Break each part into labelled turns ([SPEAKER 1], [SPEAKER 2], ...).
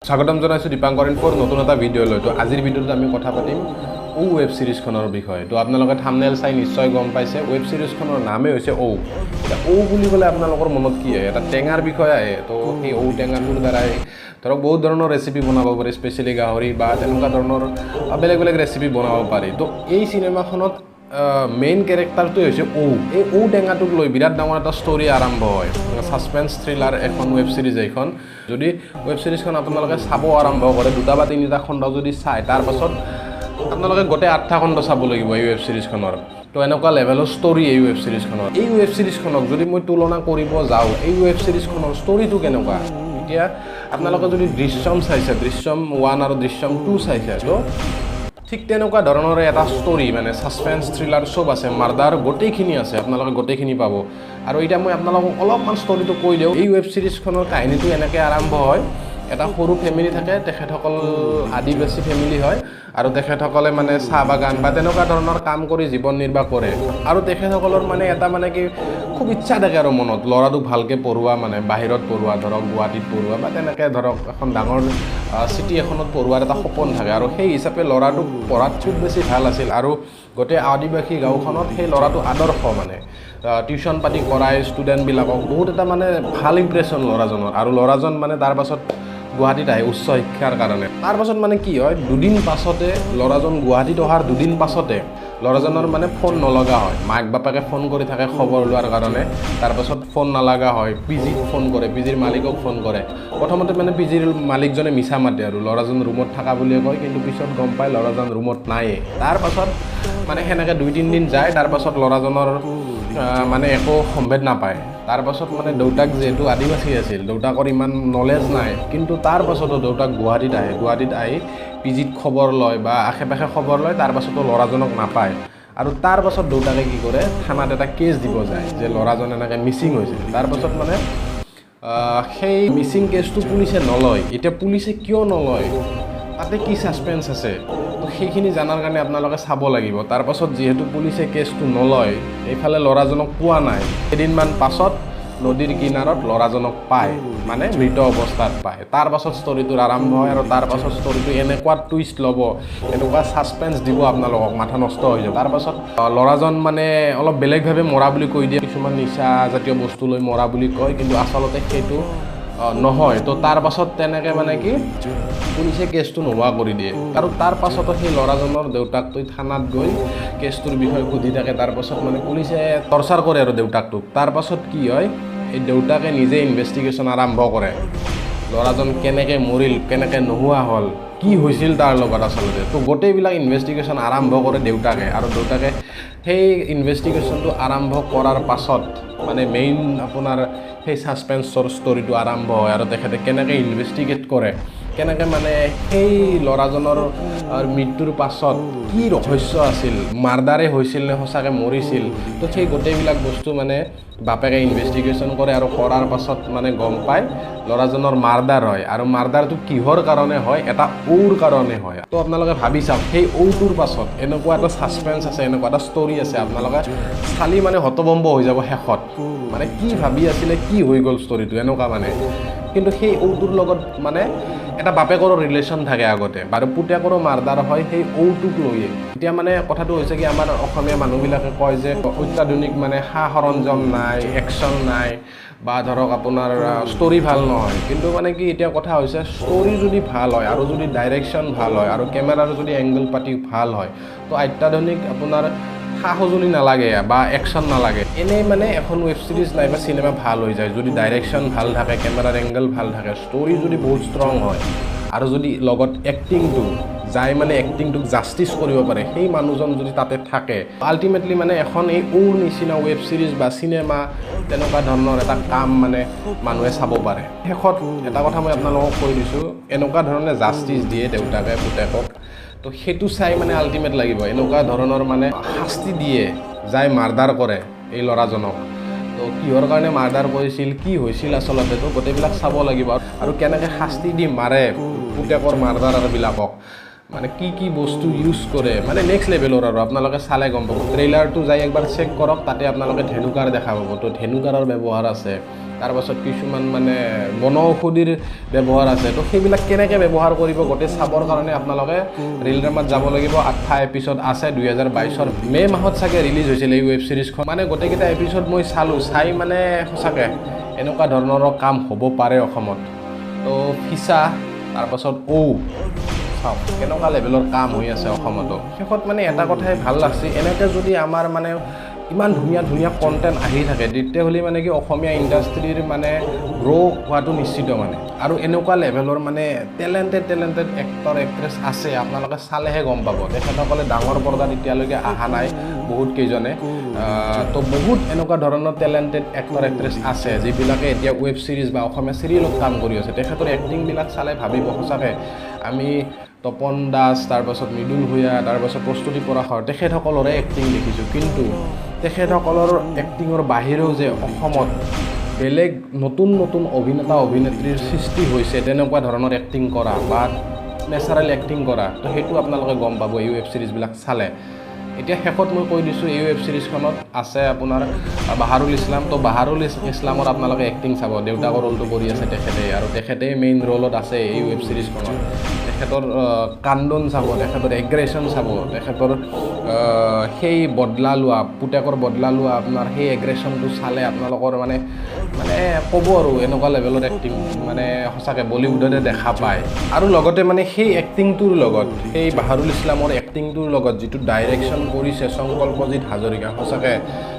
[SPEAKER 1] স্বাগতম জনাইছো দীপাংকৰ ইনফৰ নতুন এটা ভিডিঅ' লৈ। তো আজিৰ ভিডিঅ'ত আমি কথা পাতিম ও ৱেব সিৰিজখনৰ বিষয়ে। তো আপোনালোকে থাম্বনেল চাই নিশ্চয় গম পাইছে ৱেব সিৰিজখনৰ নামেই হৈছে ও। ও বুলি ক'লে আপোনালোকৰ মনত কি আহে? এটা টেঙাৰ বিষয়ে আহে। তো সেই ও টেঙাটোৰ দ্বাৰাই ধৰক বহুত ধৰণৰ ৰেচিপি বনাব পাৰি, স্পেচিয়েলি গাহৰি বা তেনেকুৱা ধৰণৰ বেলেগ বেলেগ ৰেচিপি বনাব পাৰি। তো এই চিনেমাখনত মেইন কেৰেক্টাৰটোৱে হৈছে ও। এই ও টেঙাটোক লৈ বিৰাট ডাঙৰ এটা ষ্টৰী আৰম্ভ হয়। ছাছপেন্স থ্ৰিলাৰ এখন ৱেব ছিৰিজ এইখন। যদি ৱেব ছিৰিজখন আপোনালোকে চাব আৰম্ভ কৰে, 2টা বা 3টা খণ্ড যদি চায়, তাৰপাছত আপোনালোকে গোটেই 8টা খণ্ড চাব লাগিব এই ৱেব ছিৰিজখনৰ। তো এনেকুৱা লেভেলৰ ষ্টৰী এই ৱেব ছিৰিজখনৰ। এই ৱেব ছিৰিজখনক যদি মই তুলনা কৰিব যাওঁ, এই ৱেব ছিৰিজখনৰ ষ্টৰীটো কেনেকুৱা? এতিয়া আপোনালোকে যদি দৃশ্যম চাইছে, দৃশ্যম 1 আৰু দৃশ্যম 2 চাইছে, তো ঠিক তেনেকুৱা ধৰণৰে এটা ষ্টৰী, মানে ছাছপেন্স থ্ৰিলাৰ চব আছে, মাৰ্ডাৰ গোটেইখিনি আছে, আপোনালোকে গোটেইখিনি পাব। আৰু এতিয়া মই আপোনালোকক অলপমান ষ্টৰীটো কৈ দিওঁ। এই ৱেব ছিৰিজখনৰ কাহিনীটো এনেকৈ আৰম্ভ হয়। এটা সৰু ফেমিলি থাকে, তেখেতসকল আদিবাসী ফেমিলি হয়, আৰু তেখেতসকলে মানে চাহ বাগান বা তেনেকুৱা ধৰণৰ কাম কৰি জীৱন নিৰ্বাহ কৰে। আৰু তেখেতসকলৰ মানে এটা মানে কি খুব ইচ্ছা থাকে আৰু মনত ল'ৰাটোক ভালকৈ পঢ়োৱা, মানে বাহিৰত পঢ়োৱা, ধৰক গুৱাহাটীত পঢ়োৱা বা তেনেকৈ ধৰক এখন ডাঙৰ চিটি এখনত পঢ়োৱাৰ এটা সপোন থাকে। আৰু সেই হিচাপে ল'ৰাটোক পঢ়াত খুব বেছি ভাল আছিল, আৰু গোটেই আদিবাসী গাঁওখনত সেই ল'ৰাটো আদৰ্শ, মানে টিউশ্যন পাতি কৰাই ষ্টুডেণ্টবিলাকক বহুত এটা মানে ভাল ইম্প্ৰেশ্যন ল'ৰাজনৰ। আৰু ল'ৰাজন মানে তাৰ পাছত গুৱাহাটীত আহে উচ্চ শিক্ষাৰ কাৰণে। তাৰপাছত মানে কি হয়, দুদিন পাছতে ল'ৰাজন গুৱাহাটীত অহাৰ দুদিন পাছতে ল'ৰাজনৰ মানে ফোন নলগা হয়। মাক বাপেকে ফোন কৰি থাকে খবৰ লোৱাৰ কাৰণে, তাৰপাছত ফোন নালাগা হয়। পিজিত ফোন কৰে, পিজিৰ মালিকক ফোন কৰে। প্ৰথমতে মানে পিজিৰ মালিকজনে মিছা মাতে আৰু ল'ৰাজন ৰুমত থকা বুলিয়ে কয়, কিন্তু পিছত গম পায় ল'ৰাজন ৰুমত নায়ে। তাৰপাছত মানে সেনেকৈ 2-3 দিন যায়। তাৰপাছত ল'ৰাজনৰ মানে একো সম্ভেদ নাপায়। তাৰপাছত মানে দেউতাক যিহেতু আদিবাসী আছিল, দেউতাকৰ ইমান নলেজ নাই, কিন্তু তাৰপাছতো দেউতাক গুৱাহাটীত আহে। গুৱাহাটীত আহি পিজিত খবৰ লয় বা আশে পাশে খবৰ লয়। তাৰপাছতো ল'ৰাজনক নাপায়। আৰু তাৰপাছত দেউতাকে কি কৰে, থানাত এটা কেছ দিব যায় যে ল'ৰাজন এনেকৈ মিচিং হৈছে। তাৰপাছত মানে সেই মিচিং কেছটো পুলিচে নলয়। এতিয়া পুলিচে কিয় নলয়, তাতে কি ছাছপেন্স আছে, তো সেইখিনি জানাৰ কাৰণে আপোনালোকে চাব লাগিব। তাৰপাছত যিহেতু পুলিচে কেছটো নলয়, এইফালে ল'ৰাজনক পোৱা নাই। কেইদিনমান পাছত নদীৰ কিনাৰত ল'ৰাজনক পায়, মানে মৃত অৱস্থাত পায়। তাৰপাছত ষ্টৰীটোৰ আৰম্ভ হয়, আৰু তাৰপাছত ষ্টৰীটো এনেকুৱা টুইষ্ট ল'ব, এনেকুৱা ছাছপেন্স দিব আপোনালোকক, মাথা নষ্ট হৈ যাব। তাৰপাছত ল'ৰাজন মানে অলপ বেলেগভাৱে মৰা বুলি কৈ দিয়ে। কিছুমান নিচা জাতীয় বস্তু লৈ মৰা বুলি কয়, কিন্তু আচলতে সেইটো নহয়। তো তাৰপাছত তেনেকৈ মানে কি পুলিচে কেছটো নোহোৱা কৰি দিয়ে। আৰু তাৰপাছতো সেই ল'ৰাজনৰ দেউতাকটোই থানাত গৈ কেছটোৰ বিষয়ে সুধি থাকে। তাৰপাছত মানে পুলিচে টৰ্চাৰ কৰে আৰু দেউতাকটোক। তাৰপাছত কি হয়, এই দেউতাকে নিজে ইনভেষ্টিগেশ্যন আৰম্ভ কৰে। ল'ৰাজন কেনেকৈ মৰিল, কেনেকৈ নোহোৱা হ'ল, কি হৈছিল তাৰ লগত আচলতে। তো গোটেইবিলাক ইনভেষ্টিগেশ্যন আৰম্ভ কৰে দেউতাকে। আৰু দেউতাকে সেই ইনভেষ্টিগেশ্যনটো আৰম্ভ কৰাৰ পাছত মানে মেইন আপোনাৰ সেই ছাছপেন্সৰ ষ্টৰীটো আৰম্ভ হয়। আৰু তেখেতে কেনেকৈ ইনভেষ্টিগেট কৰে, কেনেকৈ মানে সেই ল'ৰাজনৰ মৃত্যুৰ পাছত কি ৰহস্য আছিল, মাৰ্ডাৰে হৈছিল নে সঁচাকৈ মৰিছিল, তো সেই গোটেইবিলাক বস্তু মানে বাপেকে ইনভেষ্টিগেশ্যন কৰে। আৰু কৰাৰ পাছত মানে গম পায় ল'ৰাজনৰ মাৰ্ডাৰ হয়। আৰু মাৰ্ডাৰটো কিহৰ কাৰণে হয়, এটা ঔৰ কাৰণে হয়। তো আপোনালোকে ভাবি চাওক, সেই ঔটোৰ পাছত এনেকুৱা এটা ছাছপেন্স আছে, এনেকুৱা এটা ষ্টৰী আছে, আপোনালোকে চালি মানে হতভম্ব হৈ যাব শেষত। মানে কি ভাবি আছিলে, কি হৈ গ'ল ষ্টৰীটো, এনেকুৱা মানে। কিন্তু সেই ঔটোৰ লগত মানে এটা বাপেকৰো ৰিলেশ্যন থাকে আগতে, বাৰু পুতেকৰো মাৰ্ডাৰ হয় সেই ঔটোক লৈয়ে। এতিয়া মানে কথাটো হৈছে কি, আমাৰ অসমীয়া মানুহবিলাকে কয় যে অত্যাধুনিক মানে সা সৰঞ্জাম নাই, একশ্যন নাই, বা ধৰক আপোনাৰ ষ্টৰী ভাল নহয়। কিন্তু মানে কি, এতিয়া কথা হৈছে ষ্টৰী যদি ভাল হয়, আৰু যদি ডাইৰেকশ্যন ভাল হয়, আৰু কেমেৰাৰ যদি এংগল পাতি ভাল হয়, তো অত্যাধুনিক আপোনাৰ সা সঁজুলি নালাগে বা একশ্যন নালাগে। এনেই মানে এখন ৱেব ছিৰিজ নাইবা চিনেমা ভাল হৈ যায় যদি ডাইৰেকশ্যন ভাল থাকে, কেমেৰাৰ এংগল ভাল থাকে, ষ্টৰী যদি বহুত ষ্ট্ৰং হয়, আৰু যদি লগত এক্টিংটো যাই মানে এক্টিংটোক জাষ্টিছ কৰিব পাৰে, সেই মানুহজন যদি তাতে থাকে, আল্টিমেটলি মানে এখন এই ঔৰ নিচিনা ৱেব ছিৰিজ বা চিনেমা তেনেকুৱা ধৰণৰ এটা কাম মানে মানুহে চাব পাৰে। শেষত এটা কথা মই আপোনালোকক কৈ দিছোঁ, এনেকুৱা ধৰণে জাষ্টিছ দিয়ে দেউতাকে পুতেকক, তো সেইটো চাই মানে আল্টিমেট লাগিব। এনেকুৱা ধৰণৰ মানে শাস্তি দিয়ে যাই মাৰ্ডাৰ কৰে এই ল'ৰাজনক। তো কিহৰ কাৰণে মাৰ্ডাৰ কৰিছিল, কি হৈছিল আচলতে, তো গোটেইবিলাক চাব লাগিব। আৰু কেনেকৈ শাস্তি দি মাৰে পুতেকৰ মাৰ্ডাৰবিলাকক, মানে কি বস্তু ইউজ কৰে মানে নেক্সট লেভেলৰ আৰু আপোনালোকে চালে গম পাব ট্ৰেইলাৰটো যাই একবাৰ চেক কৰক তাতে আপোনালোকে ধেনুকাৰ দেখা পাব তো ধেনুকাৰৰ ব্যৱহাৰ আছে তাৰপাছত কিছুমান মানে বনৌষধিৰ ব্যৱহাৰ আছে তো সেইবিলাক কেনেকৈ ব্যৱহাৰ কৰিব গোটেই চাবৰ কাৰণে আপোনালোকে ৰিল ড্ৰামাত যাব লাগিব 8টা এপিছড আছে 2022ৰ মে' মাহত চাগে ৰিলিজ হৈছিল এই ৱেব ছিৰিজখন মানে গোটেইকেইটা এপিছড মই চাই মানে সঁচাকৈ এনেকুৱা ধৰণৰ কাম হ'ব পাৰে অসমত তো ফিচা তাৰপাছত চাওক কেনেকুৱা লেভেলৰ কাম হৈ আছে অসমতো শেষত মানে এটা কথাই ভাল লাগছে এনেকৈ যদি আমাৰ মানে ইমান ধুনীয়া কণ্টেণ্ট আহি থাকে তেতিয়াহ'লে মানে কি অসমীয়া ইণ্ডাষ্ট্ৰীৰ মানে গ্ৰ' হোৱাটো নিশ্চিত মানে আৰু এনেকুৱা লেভেলৰ মানে টেলেণ্টেড এক্টৰ এক্ট্ৰেছ আছে আপোনালোকে চালেহে গম পাব তেখেতসকলে ডাঙৰ পৰ্দাত এতিয়ালৈকে অহা নাই বহুত কেইজনে তো বহুত এনেকুৱা ধৰণৰ টেলেণ্টেড এক্টৰ এক্ট্ৰেছ আছে যিবিলাকে এতিয়া ৱেব ছিৰিজ বা অসমীয়া চিৰিয়েলত কাম কৰি আছে তেখেতৰ এক্টিংবিলাক চালে ভাবিব সঁচাকৈ আমি তপন দাস তাৰপাছত মৃদুল ভূঞা তাৰপাছত প্ৰস্তুতি পৰাশৰ তেখেতসকলৰে এক্টিং দেখিছোঁ কিন্তু তেখেতসকলৰ এক্টিঙৰ বাহিৰেও যে অসমত বেলেগ নতুন অভিনেতা অভিনেত্ৰীৰ সৃষ্টি হৈছে তেনেকুৱা ধৰণৰ এক্টিং কৰা বা নেচাৰেল এক্টিং কৰা তো সেইটো আপোনালোকে গম পাব এই ৱেব ছিৰিজবিলাক চালে এতিয়া শেষত মই কৈ দিছোঁ এই ৱেব ছিৰিজখনত আছে আপোনাৰ বাহাৰুল ইছলাম তো বাহাৰুল ইছলামৰ আপোনালোকে এক্টিং চাব দেউতাকৰ ৰোলটো কৰি আছে তেখেতে আৰু তেখেতেই মেইন ৰোলত আছে এই ৱেব ছিৰিজখনত তেখেতৰ কান্দোন চাব তেখেতৰ এগ্ৰেশ্যন চাব তেখেতৰ সেই বদলা লোৱা পুতেকৰ বদলা লোৱা আপোনাৰ সেই এগ্ৰেশ্যনটো চালে আপোনালোকৰ মানে ক'ব আৰু এনেকুৱা লেভেলৰ এক্টিং মানে সঁচাকৈ বলিউডতে দেখা পায় আৰু লগতে মানে সেই এক্টিংটোৰ লগত সেই বাহাৰুল ইছলামৰ এক্টিংটোৰ লগত যিটো ডাইৰেকশ্যন কৰিছে সংকল্পজিৎ হাজৰিকা সঁচাকৈ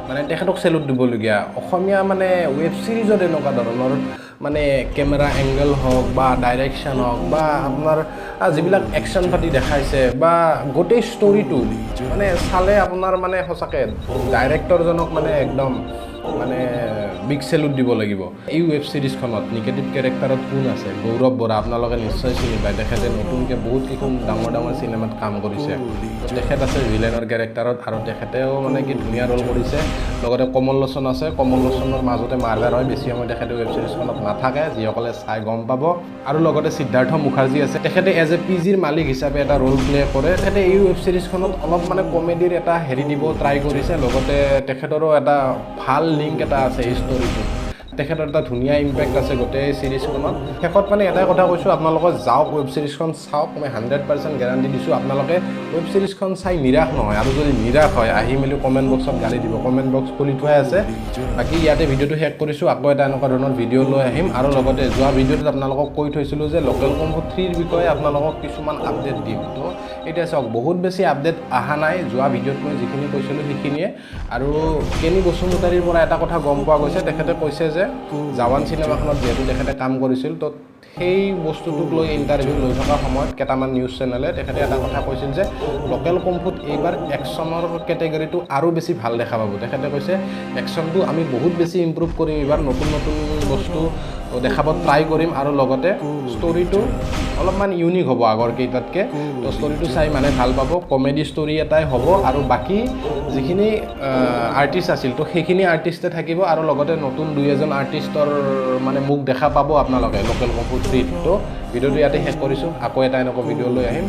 [SPEAKER 1] মানে তেখেতক চেলুট দিবলগীয়া অসমীয়া মানে ৱেব ছিৰিজত এনেকুৱা ধৰণৰ মানে কেমেৰা এংগল হওক বা ডাইৰেকশ্যন হওক বা আপোনাৰ যিবিলাক একশ্যন পাতি দেখাইছে বা গোটেই ষ্টৰিটো মানে চালে আপোনাৰ মানে সঁচাকৈ ডাইৰেক্টৰজনক মানে একদম মানে বিগ চেলুট দিব লাগিব এই ৱেব ছিৰিজখনত নিগেটিভ কেৰেক্টাৰত কোন আছে গৌৰৱ বৰা আপোনালোকে নিশ্চয় চিনি পায় তেখেতে নতুনকৈ বহুত কেইখন ডাঙৰ চিনেমাত কাম কৰিছে তেখেত আছে ভিলেনৰ কেৰেক্টাৰত আৰু তেখেতেও মানে কি ধুনীয়া ৰোল কৰিছে লগতে কমল লোচন আছে কমল লোচনৰ মাজতে মাৰ্ডাৰ হয় বেছি সময় তেখেতে ৱেব ছিৰিজখনত নাথাকে যিসকলে চাই গম পাব আৰু লগতে সিদ্ধাৰ্থ মুখাৰ্জী আছে তেখেতে এজ এ পিজিৰ মালিক হিচাপে এটা ৰোল প্লে কৰে তেখেতে এই ৱেব ছিৰিজখনত অলপ মানে কমেডিৰ এটা হেৰি দিব ট্ৰাই কৰিছে লগতে তেখেতৰো এটা ভাল লিংক এটা আছে এই ষ্টৰিটো তেখেতৰ এটা ধুনীয়া ইম্পেক্ট আছে গোটেই ছিৰিজখনত শেষত মানে এটাই কথা কৈছোঁ আপোনালোকে যাওক ৱেব ছিৰিজখন চাওক মই 100% গেৰাণ্টি দিছোঁ আপোনালোকে ৱেব ছিৰিজখন চাই নিৰাশ নহয় আৰু যদি নিৰাশ হয় আহি মেলি কমেণ্ট বক্সত গালি দিব কমেণ্ট বক্স খুলি থোৱাই আছে বাকী ইয়াতে ভিডিঅ'টো শেষ কৰিছোঁ আকৌ এটা এনেকুৱা ধৰণৰ ভিডিঅ' লৈ আহিম আৰু লগতে যোৱা ভিডিঅ'টোত আপোনালোকক কৈ থৈছিলোঁ যে লোকেল কম্বো 3ৰ বিষয়ে আপোনালোকক কিছুমান আপডেট দিম তো এতিয়া চাওক বহুত বেছি আপডেট অহা নাই যোৱা ভিডিঅ'ত মই যিখিনি কৈছিলোঁ সেইখিনিয়ে আৰু কেনি বসুমতাৰীৰ পৰা এটা কথা গম পোৱা গৈছে তেখেতে কৈছে যে জাৱান চিনেমাখনত যিহেতু তেখেতে কাম কৰিছিল তো সেই বস্তুটোক লৈ ইণ্টাৰভিউ লৈ থকা সময়ত কেইটামান নিউজ চেনেলে তেখেতে এটা কথা কৈছিল যে লোকেল কম্ফুত এইবাৰ একশ্যনৰ কেটেগৰীটো আৰু বেছি ভাল দেখা পাব তেখেতে কৈছে একশ্যনটো আমি বহুত বেছি ইম্প্ৰুভ কৰিম এইবাৰ নতুন বস্তু দেখাব ট্ৰাই কৰিম আৰু লগতে ষ্টৰিটো অলপমান ইউনিক হ'ব আগৰ কেইটাতকৈ তো ষ্টৰিটো চাই মানে ভাল পাব কমেডি ষ্টৰি এটাই হ'ব আৰু বাকী যিখিনি আৰ্টিষ্ট আছিল তো সেইখিনি আৰ্টিষ্টে থাকিব আৰু লগতে নতুন 2-এজন আৰ্টিষ্টৰ মানে মুখ দেখা পাব আপোনালোকে লোকেল কম্ফু 3 তো ভিডিঅ'টো ইয়াতে শেষ কৰিছোঁ আকৌ এটা এনেকুৱা ভিডিঅ' লৈ আহিম